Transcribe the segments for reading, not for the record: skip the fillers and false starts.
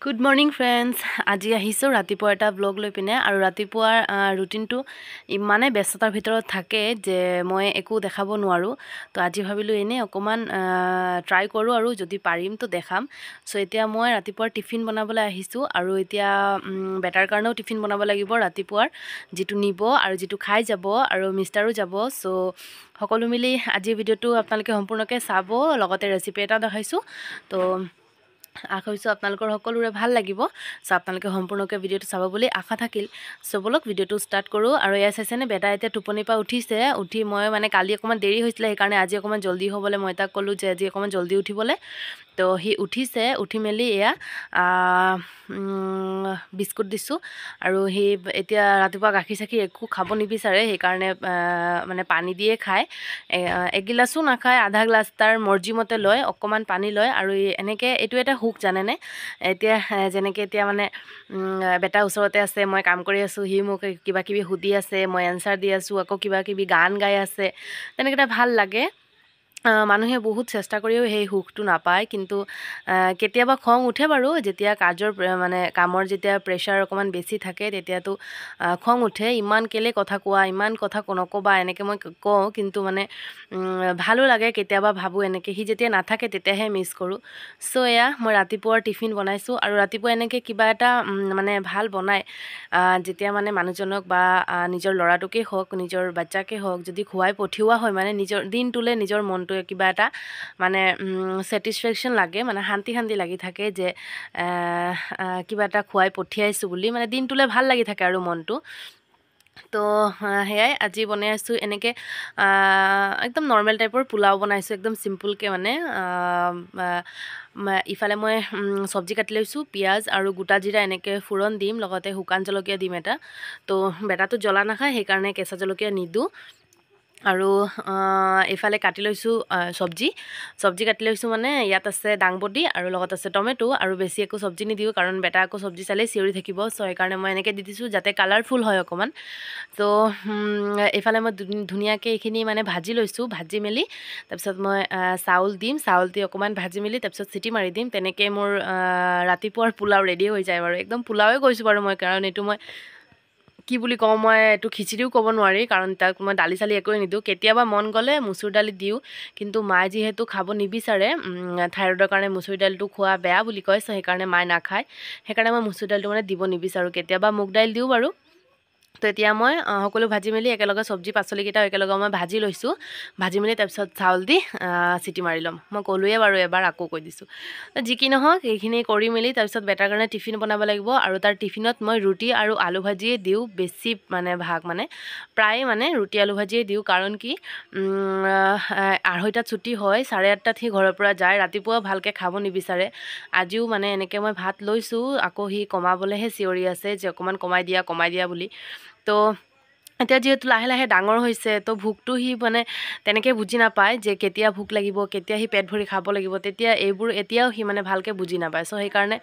Good morning friends. আজি আহিছোঁ ৰাতিপুৱা এটা ব্লগ লৈ পিনে আৰু ৰাতিপুৱাৰ ৰুটিনটো ইমানেই ব্যস্ততাৰ ভিতৰত থাকে যে মই একো দেখাব নোৱাৰোঁ। তো আজি ভাবিলোঁ এনেই অকণমান ট্ৰাই কৰোঁ আৰু যদি পাৰিম তো দেখাম। চ' এতিয়া মই ৰাতিপুৱাৰ টিফিন বনাবলৈ আহিছোঁ আৰু এতিয়া বেটাৰ কাৰণেও টিফিন বনাব লাগিব ৰাতিপুৱাৰ, যিটো নিব আৰু যিটো খাই যাব আৰু মিষ্টাৰো যাব। চ' সকলো মিলি আজিৰ ভিডিঅ'টো আপোনালোকে সম্পূৰ্ণকৈ চাব, লগতে ৰেচিপি এটা দেখাইছোঁ। তো আশা কৰিছোঁ আপোনালোকৰ সকলোৰে ভাল লাগিব। চ' আপোনালোকে সম্পূৰ্ণকৈ ভিডিঅ'টো চাব বুলি আশা থাকিল। চ' বলক ভিডিঅ'টো ষ্টাৰ্ট কৰোঁ। আৰু এয়া চাইছেনে, বেটা এতিয়া টোপনিৰ পৰা উঠিছে। উঠি মই মানে কালি অকণমান দেৰি হৈছিলে, সেইকাৰণে আজি অকণমান জল্দি হ'বলৈ মই তাক ক'লোঁ যে আজি অকণমান জল্দি উঠিবলৈ। তো সি উঠিছে, উঠি মেলি এয়া বিস্কুট দিছোঁ। আৰু সি এতিয়া ৰাতিপুৱা গাখীৰ চাখীৰ একো খাব নিবিচাৰে, সেইকাৰণে মানে পানী দিয়ে খায়। এগিলাচো নাখায়, আধা গ্লাছ তাৰ মৰ্জিমতে লয়, অকণমান পানী লয়। আৰু এনেকৈ এইটো এটা হুক জানেনে, এতিয়া যেনেকৈ এতিয়া মানে বেটা ওচৰতে আছে, মই কাম কৰি আছোঁ, সি মোক কিবা কিবি সুধি আছে, মই এনচাৰ দি আছোঁ, আকৌ কিবা কিবি গান গাই আছে, তেনেকৈ এটা ভাল লাগে। মানুহে বহুত চেষ্টা কৰিও সেই সুখটো নাপায়, কিন্তু কেতিয়াবা খং উঠে বাৰু। যেতিয়া কামৰ যেতিয়া প্ৰেছাৰ অকণমান বেছি থাকে, তেতিয়াতো খং উঠে, ইমান কেলে কথা কোৱা, ইমান কথা নক'বা, এনেকৈ মই কওঁ। কিন্তু মানে ভালো লাগে কেতিয়াবা, ভাবোঁ এনেকৈ সি যেতিয়া নাথাকে তেতিয়াহে মিছ কৰোঁ। চ' এয়া মই ৰাতিপুৱাৰ টিফিন বনাইছোঁ। আৰু ৰাতিপুৱা এনেকৈ কিবা এটা মানে ভাল বনাই যেতিয়া মানে মানুহজনক বা নিজৰ ল'ৰাটোকেই হওক, নিজৰ বাচ্চাকে হওক, যদি খুৱাই পঠিওৱা হয়, মানে নিজৰ দিনটোলৈ নিজৰ মনটোৱে কিবা এটা মানে ছেটিছফেকশ্যন লাগে, মানে শান্তি শান্তি লাগি থাকে যে কিবা এটা খুৱাই পঠিয়াইছোঁ বুলি, মানে দিনটোলৈ ভাল লাগি থাকে আৰু মনটো। তো সেয়াই আজি বনাই আছোঁ এনেকৈ একদম নৰ্মেল টাইপৰ পোলাও বনাইছোঁ, একদম চিম্পুলকৈ। মানে ইফালে মই চব্জি কাটি লৈছোঁ, পিঁয়াজ আৰু গোটা জিৰা এনেকৈ ফোৰণ দিম, লগতে শুকান জলকীয়া দিম এটা। তো বেটাটো জ্বলা নাখায়, সেইকাৰণে কেঁচা জলকীয়া নিদিওঁ। আৰু এইফালে কাটি লৈছোঁ চব্জি কাটি লৈছোঁ। মানে ইয়াত আছে দাংবডি আৰু লগত আছে টমেটো, আৰু বেছি একো চব্জি নিদিওঁ, কাৰণ বেটা আকৌ চব্জি চালেই চিঞৰি থাকিব। চ' সেইকাৰণে মই এনেকৈ দি দিছোঁ যাতে কালাৰফুল হয় অকণমান। তো এইফালে মই ধুনীয়াকৈ এইখিনি মানে ভাজি লৈছোঁ, ভাজি মেলি তাৰপিছত মই চাউল দিম, চাউল দি অকণমান ভাজি মেলি তাৰপিছত চিটি মাৰি দিম। তেনেকৈ মোৰ ৰাতিপুৱাৰ পোলাও ৰেডি হৈ যায় বাৰু। একদম পোলাওৱে কৈছোঁ বাৰু মই, কাৰণ এইটো মই কি বুলি কওঁ, মই এইটো খিচিৰিও ক'ব নোৱাৰি, কাৰণ তাক মই দালি চালি একোৱে নিদিওঁ। কেতিয়াবা মন গ'লে মচুৰ দালি দিওঁ, কিন্তু মায়ে যিহেতু খাব নিবিচাৰে, থাইৰয়ডৰ কাৰণে মচুৰ দালিটো খোৱা বেয়া বুলি কয়। চ' সেইকাৰণে মায়ে নাখায়, সেইকাৰণে মই মচুৰ দালিটো মানে দিব নিবিচাৰোঁ। কেতিয়াবা মুগ দাইল দিওঁ বাৰু। তো এতিয়া মই সকলো ভাজি মেলি একেলগে চব্জি পাচলিকেইটাও একেলগে মই ভাজি লৈছোঁ। ভাজি মেলি তাৰপিছত চাউল দি চিটি মাৰি ল'ম। মই ক'লোৱে বাৰু এবাৰ, আকৌ কৈ দিছোঁ। যি কি নহওক, এইখিনি কৰি মেলি তাৰপিছত বেটাৰ কাৰণে টিফিন বনাব লাগিব। আৰু তাৰ টিফিনত মই ৰুটি আৰু আলু ভাজিয়ে দিওঁ, বেছি মানে প্ৰায় মানে ৰুটি আলু ভাজিয়ে দিওঁ। কাৰণ কি 8:30 ছুটি হয়, 8:30 সি ঘৰৰ পৰা যায়, ৰাতিপুৱা ভালকৈ খাব নিবিচাৰে। আজিও মানে এনেকৈ মই ভাত লৈছোঁ, আকৌ সি কমাবলৈহে চিঞৰি আছে যে অকণমান কমাই দিয়া বুলি। তো এতিয়া যিহেতু লাহে লাহে ডাঙৰ হৈছে, তো ভোকটো সি মানে তেনেকৈ বুজি নাপায় যে কেতিয়া ভোক লাগিব, কেতিয়া সি পেট ভৰি খাব লাগিব, এইবোৰ এতিয়াও সি মানে ভালকৈ বুজি নাপায়। চ' সেইকাৰণে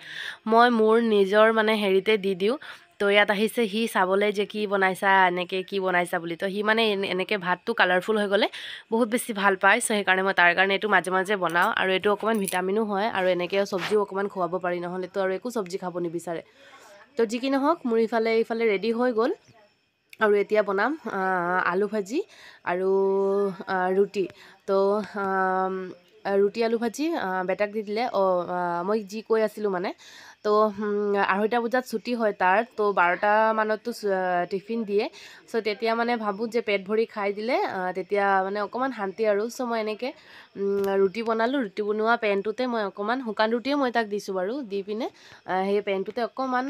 মই মোৰ নিজৰ মানে হেৰিতে দি দিওঁ। তো ইয়াত আহিছে সি চাবলৈ যে কি বনাইছা, এনেকৈ কি বনাইছা বুলি। তো সি মানে এনেকৈ ভাতটো কালাৰফুল হৈ গ'লে বহুত বেছি ভাল পায়। চ' সেইকাৰণে মই তাৰ কাৰণে এইটো মাজে মাজে বনাওঁ। আৰু এইটো অকণমান ভিটামিনো হয়, আৰু এনেকৈ চব্জিও অকণমান খুৱাব পাৰি, নহ'লেতো আৰু একো চব্জি খাব নিবিচাৰে। তো যি কি নহওক, মোৰ এইফালে ৰেডি হৈ গ'ল। আৰু এতিয়া বনাম আলু ভাজি আৰু ৰুটি। তো ৰুটি আলু ভাজি বেটাক দি দিলে। মই যি কৈ আছিলোঁ মানে, তো 2:30 বজাত ছুটি হয় তাৰ। তো 12টা মানততো টিফিন দিয়ে। চ' তেতিয়া মানে ভাবোঁ যে পেট ভৰি খাই দিলে তেতিয়া মানে অকণমান শান্তি আৰু। চ' মই এনেকৈ ৰুটি বনালোঁ। ৰুটি বনোৱা পেনটোতে মই অকণমান শুকান ৰুটিয়ে মই তাক দিছোঁ বাৰু। দি পিনে সেই পেনটোতে অকণমান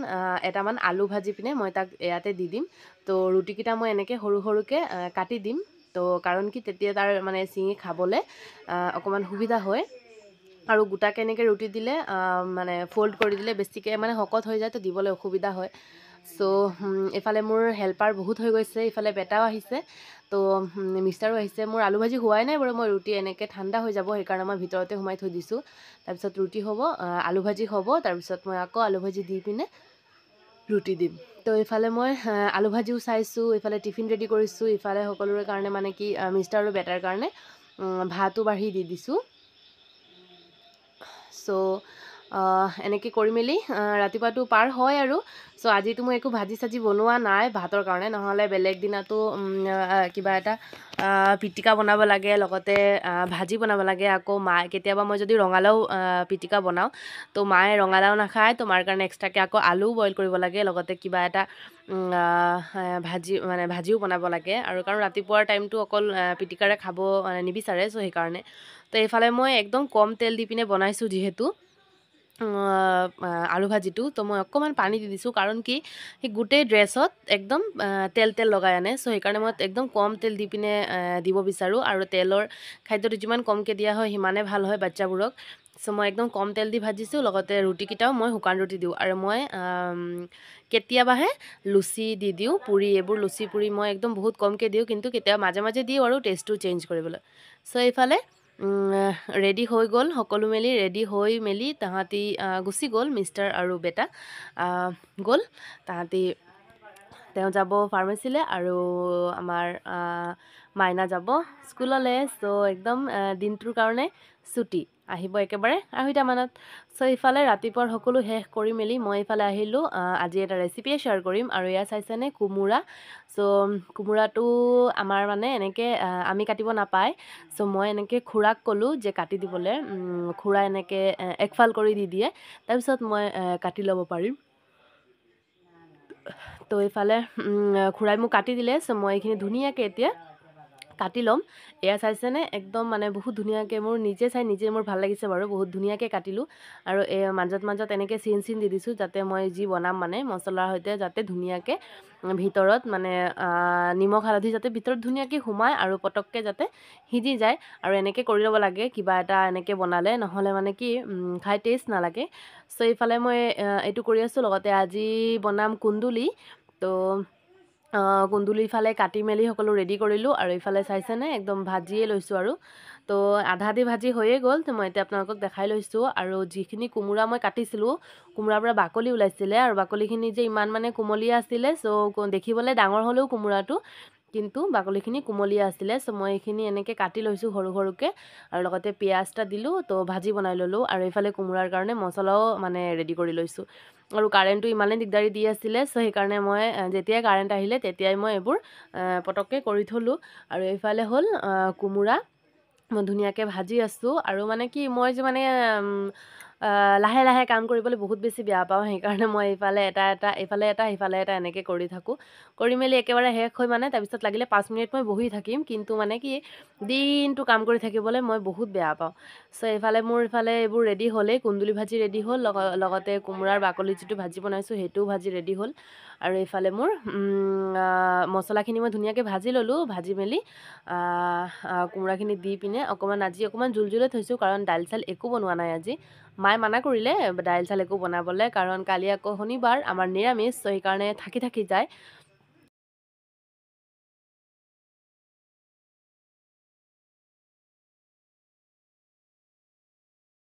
এটামান আলু ভাজি পিনে মই তাক ইয়াতে দি দিম। তো ৰুটিকেইটা মই এনেকৈ সৰু সৰুকৈ কাটি দিম। তো কাৰণ কি তেতিয়া তাৰ মানে ছিঙি খাবলৈ অকণমান সুবিধা হয়। আৰু গোটাকৈ এনেকৈ ৰুটি দিলে মানে ফ'ল্ড কৰি দিলে বেছিকৈ মানে শকত হৈ যায়, তো দিবলৈ অসুবিধা হয়। চ' এইফালে মোৰ হেল্পাৰ বহুত হৈ গৈছে, ইফালে বেটাও আহিছে, তো মিষ্টাৰো আহিছে। মোৰ আলু ভাজি হোৱাই নাই বাৰু, মই ৰুটি এনেকৈ ঠাণ্ডা হৈ যাব সেইকাৰণে মই ভিতৰতে সোমাই থৈ দিছোঁ। তাৰপিছত ৰুটি হ'ব, আলু ভাজি হ'ব, তাৰপিছত মই আকৌ আলু ভাজি দি পিনে ৰুটি দিম। তো এইফালে মই আলু ভাজিও চাইছোঁ, এইফালে টিফিন ৰেডি কৰিছোঁ, ইফালে সকলোৰে কাৰণে মানে কি মিষ্টাৰ আৰু বেটাৰ কাৰণে ভাতো বাঢ়ি দি দিছোঁ। চ' এনেকৈ কৰি মেলি ৰাতিপুৱাটো পাৰ হয় আৰু। চ' আজিতো মই একো ভাজি চাজি বনোৱা নাই ভাতৰ কাৰণে, নহ'লে বেলেগ দিনাতো কিবা এটা পিটিকা বনাব লাগে, লগতে ভাজি বনাব লাগে। আকৌ মায়ে কেতিয়াবা মই যদি ৰঙালাও পিটিকা বনাওঁ, তো মায়ে ৰঙালাও নাখায়, তো মাৰ কাৰণে এক্সট্ৰাকৈ আকৌ আলু বইল কৰিব লাগে, লগতে কিবা এটা ভাজিও বনাব লাগে। আৰু কাৰণ ৰাতিপুৱাৰ টাইমটো অকল পিটিকাৰে খাব নিবিচাৰে, চ' সেইকাৰণে। তো এইফালে মই একদম কম তেল দি পিনে বনাইছোঁ যিহেতু আলু ভাজিটো, তো মই অকণমান পানী দি দিছোঁ, কাৰণ কি সেই গোটেই ড্ৰেছত একদম তেল তেল লগাই আনে। চ' সেইকাৰণে মই একদম কম তেল দি পিনে দিব বিচাৰোঁ, আৰু তেলৰ খাদ্যটো যিমান কমকৈ দিয়া হয় সিমানে ভাল হয় বাচ্ছাবোৰক। চ' মই একদম কম তেল দি ভাজিছোঁ, লগতে ৰুটিকেইটাও মই শুকান ৰুটি দিওঁ, আৰু মই কেতিয়াবাহে লুচি দি দিওঁ, পুৰি, এইবোৰ লুচি পুৰি মই একদম বহুত কমকৈ দিওঁ, কিন্তু কেতিয়াবা মাজে মাজে দিওঁ আৰু টেষ্টটো চেঞ্জ কৰিবলৈ। চ' এইফালে ৰেডি হৈ গ'ল, সকলো মেলি ৰেডি হৈ মেলি তাহাঁতি গুচি গ'ল, মিষ্টাৰ আৰু বেটা গ'ল। তেওঁ যাব ফাৰ্মাচীলৈ, আৰু আমাৰ মাইনা যাব স্কুললৈ। চ' একদম দিনটোৰ কাৰণে ছুটি, আহিব একেবাৰে 2:30 মানত। চ' ইফালে ৰাতিপুৱাৰ সকলো শেষ কৰি মেলি মই ইফালে আহিলোঁ। আজি এটা ৰেচিপিয়ে শ্বেয়াৰ কৰিম, আৰু এয়া চাইছেনে কোমোৰা। চ' কোমোৰাটো আমাৰ মানে এনেকৈ আমি কাটিব নাপায়। চ' মই এনেকৈ খুৰাক ক'লোঁ যে কাটি দিবলৈ, খুৰা এনেকৈ একফাল কৰি দি দিয়ে, তাৰপিছত মই কাটি ল'ব পাৰিম। তো এইফালে খুৰাই মোক কাটি দিলে। চ' মই এইখিনি ধুনীয়াকৈ এতিয়া কাটি ল'ম। এয়া চাইছেনে, একদম মানে বহুত ধুনীয়াকৈ, মোৰ নিজে চাই নিজে মোৰ ভাল লাগিছে বাৰু, বহুত ধুনীয়াকৈ কাটিলোঁ। আৰু মাজত মাজত এনেকৈ চিন দি দিছোঁ, যাতে মই যি বনাম মানে মছলাৰ সৈতে যাতে ধুনীয়াকৈ ভিতৰত মানে নিমখ হালধি যাতে ভিতৰত ধুনীয়াকৈ সোমায়, আৰু পটককৈ যাতে সিজি যায়। আৰু এনেকৈ কৰি ল'ব লাগে কিবা এটা এনেকৈ বনালে, নহ'লে মানে কি খাই টেষ্ট নালাগে। চ' এইফালে মই এইটো কৰি আছোঁ, লগতে আজি বনাম কুন্দুলি। তো কুন্দুলি ইফালে কাটি মেলি সকলো ৰেডি কৰিলোঁ, আৰু ইফালে চাইছেনে একদম ভাজিয়ে লৈছোঁ আৰু। তো আধা আধি ভাজি হৈয়ে গ'ল, তো মই এতিয়া আপোনালোকক দেখাই লৈছোঁ। আৰু যিখিনি কোমোৰা মই কাটিছিলোঁ, কোমোৰাৰ পৰা বাকলি ওলাইছিলে, আৰু বাকলিখিনি যে ইমান মানে কুমলীয়া আছিলে। চ' দেখিবলৈ ডাঙৰ হ'লেও কোমোৰাটো, কিন্তু বাকলিখিনি কুমলীয়া আছিলে। চ' মই এইখিনি এনেকৈ কাটি লৈছোঁ সৰু সৰুকৈ, আৰু লগতে পিঁয়াজ এটা দিলোঁ, তো ভাজি বনাই ল'লোঁ। আৰু এইফালে কোমোৰাৰ কাৰণে মছলাও মানে ৰেডি কৰি লৈছোঁ। আৰু কাৰেণ্টটো ইমানেই দিগদাৰী দি আছিলে, চ' সেইকাৰণে মই যেতিয়াই কাৰেণ্ট আহিলে তেতিয়াই মই এইবোৰ পটককৈ কৰি থ'লোঁ। আৰু এইফালে হ'ল কোমোৰা, মই ধুনীয়াকৈ ভাজি আছোঁ। আৰু মানে কি মই যে মানে লাহে লাহে কাম কৰিবলৈ বহুত বেছি বেয়া পাওঁ, সেইকাৰণে মই এইফালে এটা এইফালে এটা সিফালে এটা এনেকৈ কৰি থাকোঁ। কৰি মেলি একেবাৰে শেষ হৈ মানে তাৰপিছত লাগিলে 5 মিনিট মই বহি থাকিম, কিন্তু মানে কি দিনটো কাম কৰি থাকিবলৈ মই বহুত বেয়া পাওঁ। চ' এইফালে মোৰ এইবোৰ ৰেডি হ'লেই, কুন্দুলি ভাজি ৰেডি হ'ল, লগতে কোমোৰাৰ বাকলি যিটো ভাজি বনাইছোঁ সেইটোও ভাজি ৰেডি হ'ল। আৰু এইফালে মোৰ মছলাখিনি মই ধুনীয়াকৈ ভাজি ল'লোঁ, ভাজি মেলি কোমোৰাখিনি দি পিনে আজি অকণমান জোল থৈছোঁ, কাৰণ দাইল চাইল একো বনোৱা নাই আজি। মায়ে মানা কৰিলে দাইল চাইল একো বনাবলৈ, কাৰণ কালি আকৌ শনিবাৰ আমাৰ নিৰামিষ, চ' সেইকাৰণে থাকি যায়।